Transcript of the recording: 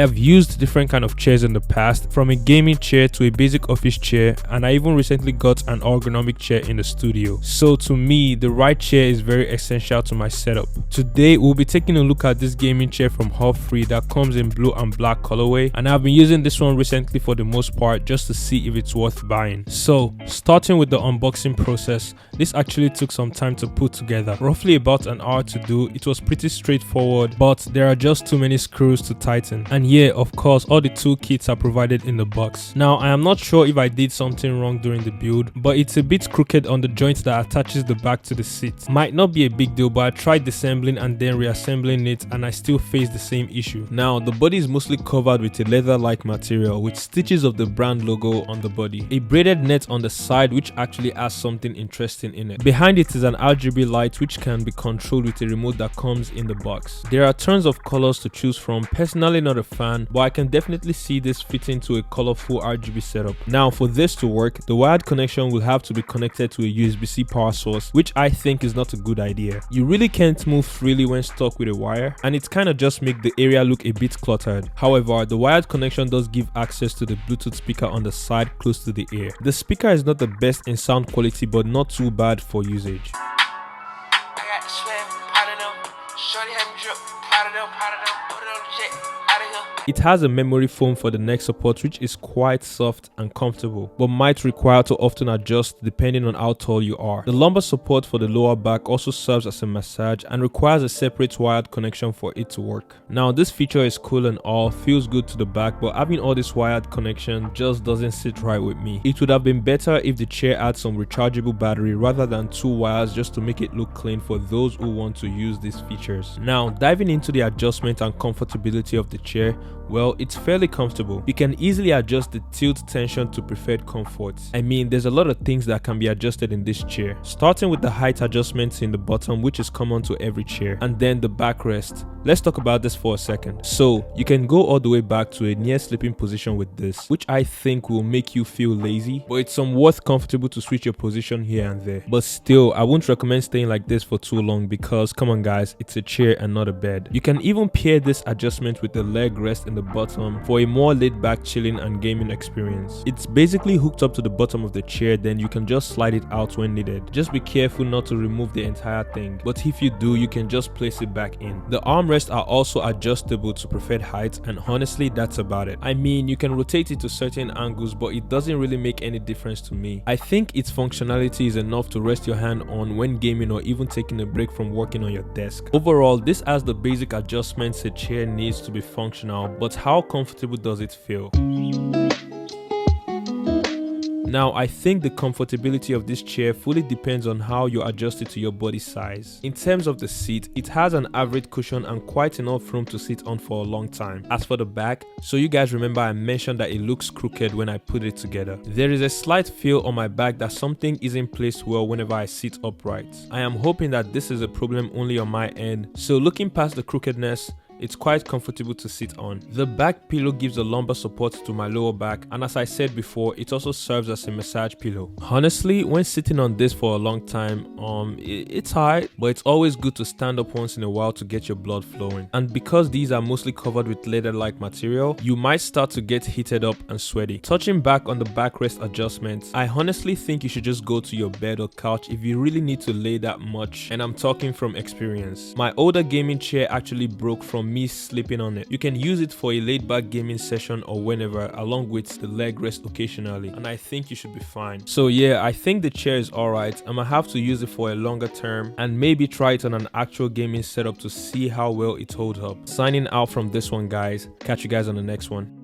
have used different kind of chairs in the past, from a gaming chair to a basic office chair, and I even recently got an ergonomic chair in the studio. So to me, the right chair is very essential to my setup. Today we'll be taking a look at this gaming chair from Hoffree that comes in blue and black colorway, and I've been using this one recently for the most part just to see if it's worth buying. So starting with the unboxing process, this actually took some time to put together, roughly about an hour to do. It was pretty straightforward, but there are just too many screws to tighten. And yeah, of course, all the tool kits are provided in the box. Now I am not sure if I did something wrong during the build, but it's a bit crooked on the joint that attaches the back to the seat. Might not be a big deal, but I tried disassembling and then reassembling it and I still face the same issue. Now the body is mostly covered with a leather-like material with stitches of the brand logo on the body. A braided net on the side which actually has something interesting in it. Behind it is an RGB light which can be controlled with a remote that comes in the box. There are tons of colors to choose from. Personally not a fan, but I can definitely see this fitting to a colorful RGB setup. Now for this to work, the wired connection will have to be connected to a USB-C power source, which I think is not a good idea. You really can't move freely when stuck with a wire, and it kind of just makes the area look a bit cluttered. However, the wired connection does give access to the Bluetooth speaker on the side close to the ear. The speaker is not the best in sound quality, but not too bad for usage. It has a memory foam for the neck support which is quite soft and comfortable, but might require to often adjust depending on how tall you are. The lumbar support for the lower back also serves as a massage and requires a separate wired connection for it to work. Now this feature is cool and all, feels good to the back, but having all this wired connection just doesn't sit right with me. It would have been better if the chair had some rechargeable battery rather than two wires just to make it look clean for those who want to use these features. Now diving into the adjustment and comfortability of the chair, well, it's fairly comfortable. You can easily adjust the tilt tension to preferred comfort. I mean, there's a lot of things that can be adjusted in this chair, starting with the height adjustments in the bottom, which is common to every chair, and then the backrest. Let's talk about this for a second. So you can go all the way back to a near sleeping position with this, which I think will make you feel lazy, but it's somewhat comfortable to switch your position here and there. But still, I won't recommend staying like this for too long because, come on guys, it's a chair and not a bed. You can even pair this adjustment with the leg rest in the bottom for a more laid back chilling and gaming experience. It's basically hooked up to the bottom of the chair, then you can just slide it out when needed. Just be careful not to remove the entire thing, but if you do, you can just place it back in. The armrests are also adjustable to preferred height, and honestly that's about it. I mean, you can rotate it to certain angles, but it doesn't really make any difference to me. I think its functionality is enough to rest your hand on when gaming or even taking a break from working on your desk. Overall, this has the basic adjustments a chair needs to be functional, but how comfortable does it feel? Now, I think the comfortability of this chair fully depends on how you adjust it to your body size. In terms of the seat, it has an average cushion and quite enough room to sit on for a long time. As for the back, so you guys remember I mentioned that it looks crooked when I put it together. There is a slight feel on my back that something isn't placed well whenever I sit upright. I am hoping that this is a problem only on my end, so looking past the crookedness, it's quite comfortable to sit on. The back pillow gives a lumbar support to my lower back, and as I said before, it also serves as a massage pillow. Honestly, when sitting on this for a long time, it's hard, but it's always good to stand up once in a while to get your blood flowing. And because these are mostly covered with leather-like material, you might start to get heated up and sweaty. Touching back on the backrest adjustments, I honestly think you should just go to your bed or couch if you really need to lay that much, and I'm talking from experience. My older gaming chair actually broke from me sleeping on it. You can use it for a laid back gaming session or whenever, along with the leg rest occasionally, and I think you should be fine. So yeah, I think the chair is alright. I might have to use it for a longer term and maybe try it on an actual gaming setup to see how well it holds up. Signing out from this one guys, catch you guys on the next one.